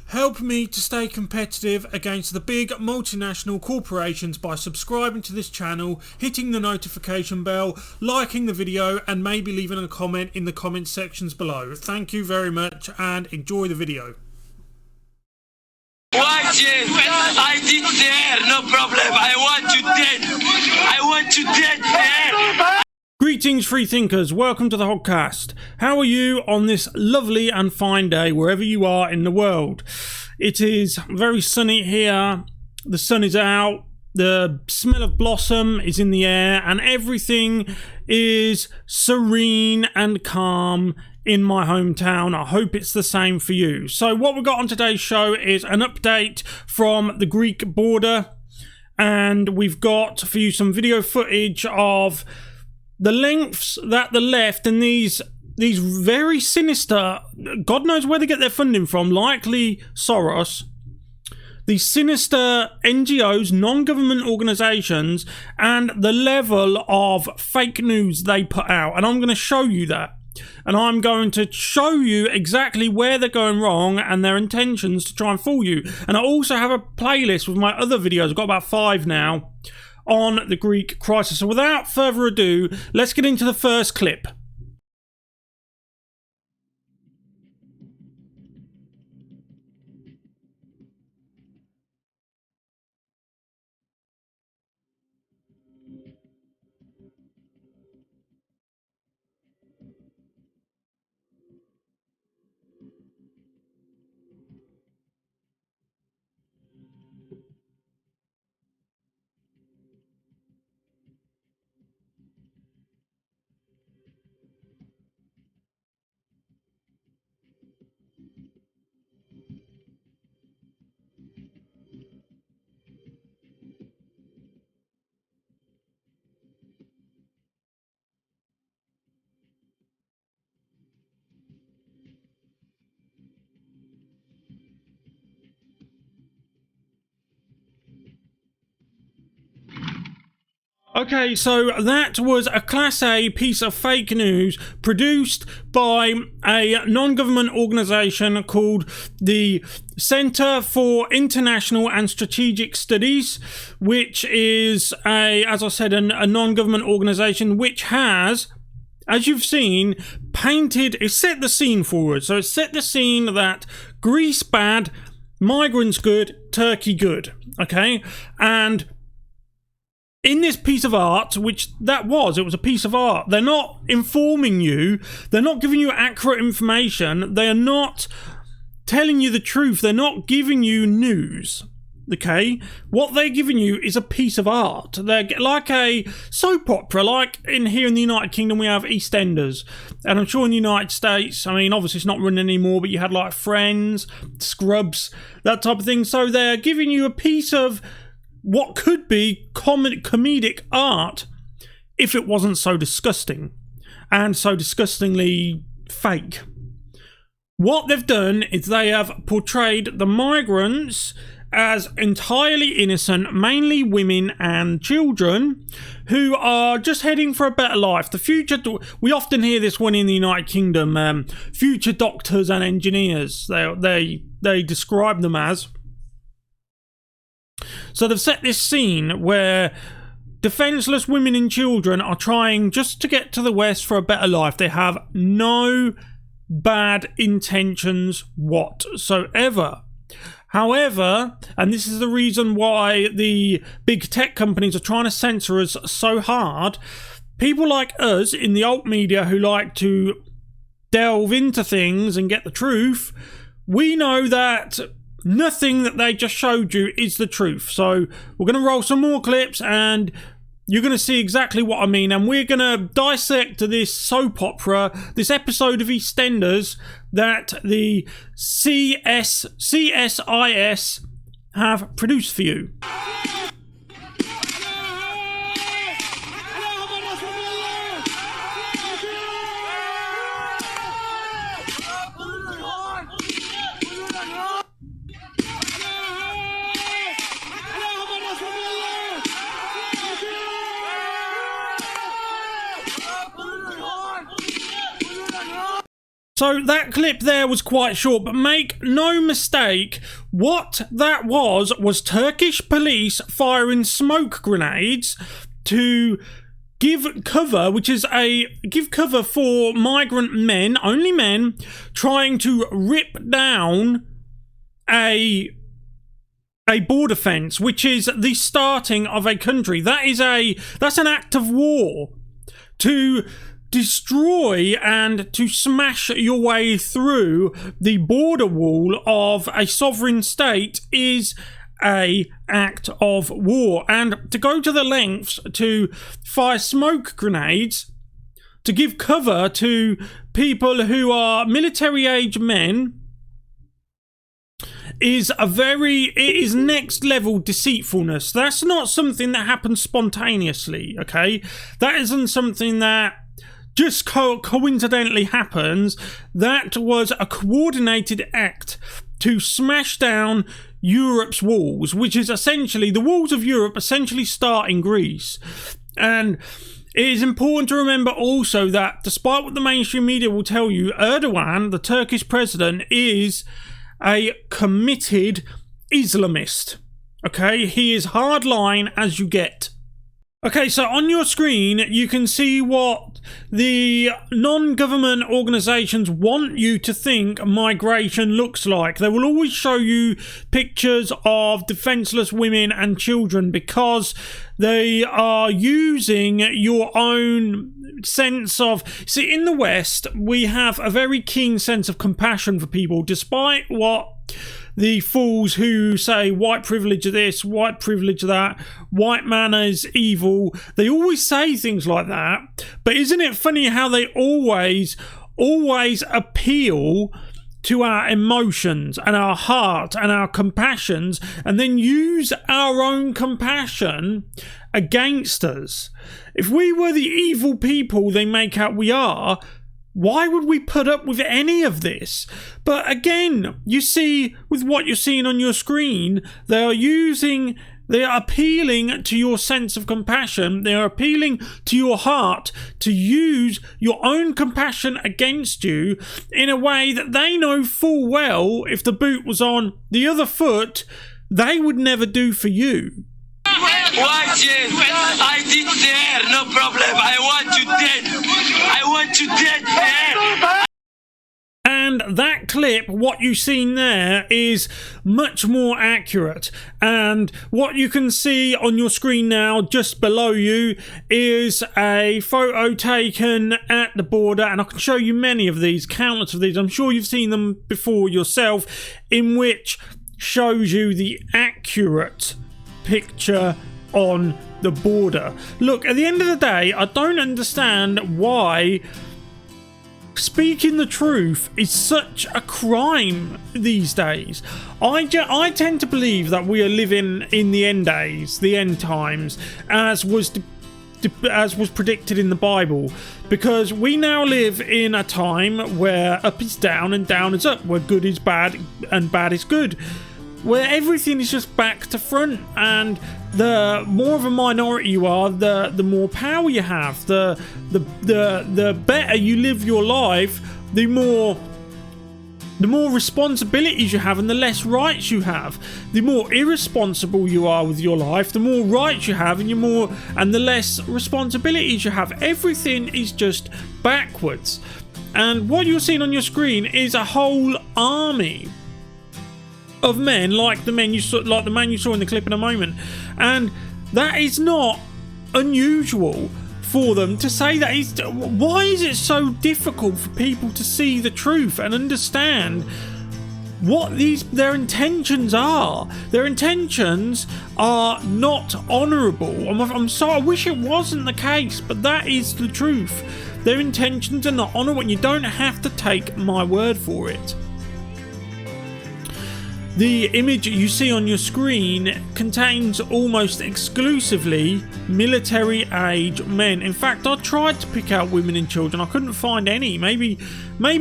Help me to stay competitive against the big multinational corporations by subscribing to this channel, hitting the notification bell, liking the video, and maybe leaving a comment in the comment sections below. Thank you very much and enjoy the video. Watch it. I did there, no problem. I want you dead. I want you dead there. Greetings, free thinkers. Welcome to the Hodcast. How are you on this lovely and fine day wherever you are in the world? It is very sunny here. The sun is out. The smell of blossom is in the air, and everything is serene and calm in my hometown. I hope it's the same for you. So what we've got on today's show is an update from the Greek border, and we've got for you some video footage of the lengths that the left and these very sinister, God knows where they get their funding from, likely Soros, these sinister NGOs, non-government organisations, and the level of fake news they put out. And I'm going to show you that. And I'm going to show you exactly where they're going wrong and their intentions to try and fool you. And I also have a playlist with my other videos. I've got about 5 now on the Greek crisis. So without further ado, let's get into the first clip. Okay, so that was a Class A piece of fake news produced by a non-government organisation called the Centre for International and Strategic Studies, which is, as I said, a non-government organisation which has, as you've seen, it's set the scene forward. So it's set the scene that Greece bad, migrants good, Turkey good, okay? And in this piece of art, which it was a piece of art, they're not informing you, they're not giving you accurate information, they are not telling you the truth, they're not giving you news, okay? What they're giving you is a piece of art. They're like a soap opera, like here in the United Kingdom we have EastEnders, and I'm sure in the United States, I mean, obviously it's not running anymore, but you had like Friends, Scrubs, that type of thing. So they're giving you a piece of what could be comedic art if it wasn't so disgusting and so disgustingly fake. What they've done is they have portrayed the migrants as entirely innocent, mainly women and children, who are just heading for a better life. The future, we often hear this one in the United Kingdom, future doctors and engineers, they describe them as. So they've set this scene where defenseless women and children are trying just to get to the West for a better life. They have no bad intentions whatsoever. However, and this is the reason why the big tech companies are trying to censor us so hard, people like us in the alt media who like to delve into things and get the truth, we know that nothing that they just showed you is the truth. So we're going to roll some more clips and you're going to see exactly what I mean. And we're going to dissect this soap opera, this episode of EastEnders that the CSIS have produced for you. So that clip there was quite short, but make no mistake, what that was Turkish police firing smoke grenades to give cover, give cover for migrant men, only men, trying to rip down a border fence, which is the starting of a country. That's an act of war. To destroy and to smash your way through the border wall of a sovereign state is a act of war. And to go to the lengths to fire smoke grenades to give cover to people who are military age men it is next level deceitfulness. That's not something that happens spontaneously, okay? That isn't something that just coincidentally happens. That was a coordinated act to smash down Europe's walls, which is essentially, the walls of Europe essentially start in Greece. And it is important to remember also that despite what the mainstream media will tell you, Erdogan, the Turkish president, is a committed Islamist. Okay, he is hardline as you get. Okay, so on your screen you can see what the non-government organisations want you to think migration looks like. They will always show you pictures of defenceless women and children because they are using your own sense of... See, in the West, we have a very keen sense of compassion for people, despite what the fools who say white privilege this, white privilege that, white man is evil, they always say things like that. But isn't it funny how they always appeal to our emotions and our heart and our compassions, and then use our own compassion against us? If we were the evil people they make out we are, why would we put up with any of this? But again, you see, with what you're seeing on your screen, they are appealing to your sense of compassion. They are appealing to your heart to use your own compassion against you in a way that they know full well, if the boot was on the other foot, they would never do for you. Watch it. I did there, no problem. I want you dead. I want you dead there. And that clip, what you've seen there, is much more accurate. And what you can see on your screen now, just below you, is a photo taken at the border. And I can show you many of these, countless of these. I'm sure you've seen them before yourself, in which shows you the accurate picture on the border. Look, at the end of the day, I don't understand why speaking the truth is such a crime these days. I tend to believe that we are living in the end days, the end times, as was predicted in the Bible, because we now live in a time where up is down and down is up, where good is bad and bad is good, where everything is just back to front, and the more of a minority you are, the more power you have, the better you live your life, the more responsibilities you have and the less rights you have. The more irresponsible you are with your life, the more rights you have and the less responsibilities you have. Everything is just backwards. And what you're seeing on your screen is a whole army of men like the man you saw in the clip in a moment, and that is not unusual for them to say that. Why is it so difficult for people to see the truth and understand what their intentions are? Their intentions are not honourable. I'm sorry, I wish it wasn't the case, but that is the truth. Their intentions are not honourable, and you don't have to take my word for it. The image you see on your screen contains almost exclusively military-age men. In fact, I tried to pick out women and children. I couldn't find any. Maybe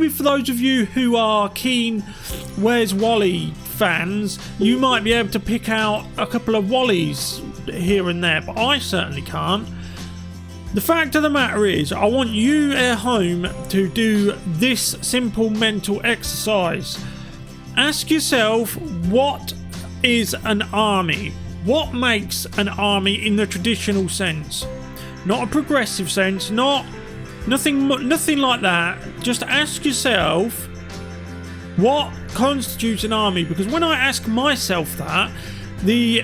for those of you who are keen Where's Wally fans, you might be able to pick out a couple of Wallys here and there, but I certainly can't. The fact of the matter is, I want you at home to do this simple mental exercise. Ask yourself, what is an army? What makes an army in the traditional sense? Not a progressive sense, nothing like that. Just ask yourself, what constitutes an army? Because when I ask myself that, the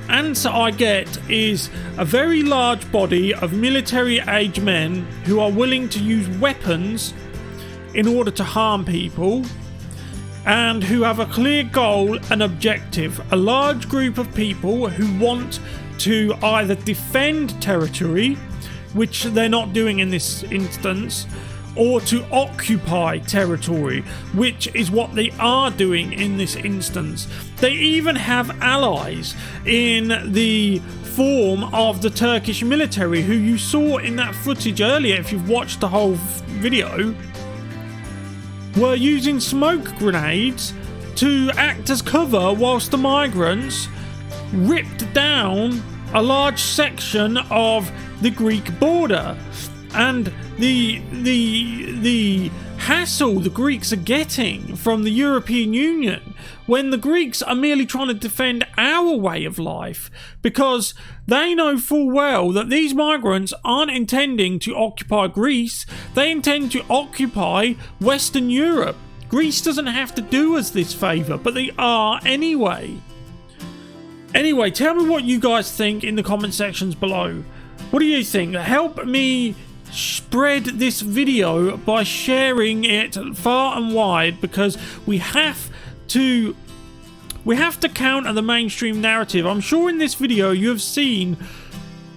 answer I get is a very large body of military-age men who are willing to use weapons in order to harm people, and who have a clear goal and objective. A large group of people who want to either defend territory, which they're not doing in this instance, or to occupy territory, which is what they are doing in this instance. They even have allies in the form of the Turkish military, who you saw in that footage earlier, if you've watched the whole video, were using smoke grenades to act as cover whilst the migrants ripped down a large section of the Greek border. And the hassle the Greeks are getting from the European Union, when the Greeks are merely trying to defend our way of life, because they know full well that these migrants aren't intending to occupy Greece, they intend to occupy Western Europe. Greece doesn't have to do us this favour, but they are anyway. Anyway, tell me what you guys think in the comment sections below. What do you think? Help me spread this video by sharing it far and wide, because we have to counter the mainstream narrative. I'm sure in this video you have seen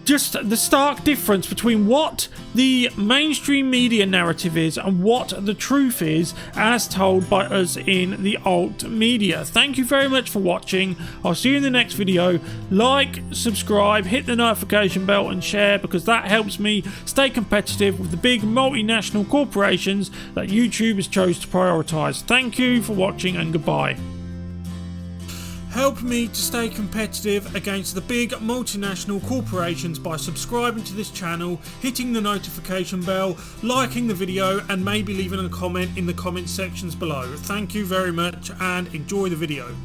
just the stark difference between what the mainstream media narrative is and what the truth is as told by us in the alt media. Thank you very much for watching. I'll see you in the next video. Like, subscribe, hit the notification bell and share, because that helps me stay competitive with the big multinational corporations that YouTube has chose to prioritise. Thank you for watching and goodbye. Help me to stay competitive against the big multinational corporations by subscribing to this channel, hitting the notification bell, liking the video, and maybe leaving a comment in the comment sections below. Thank you very much and enjoy the video.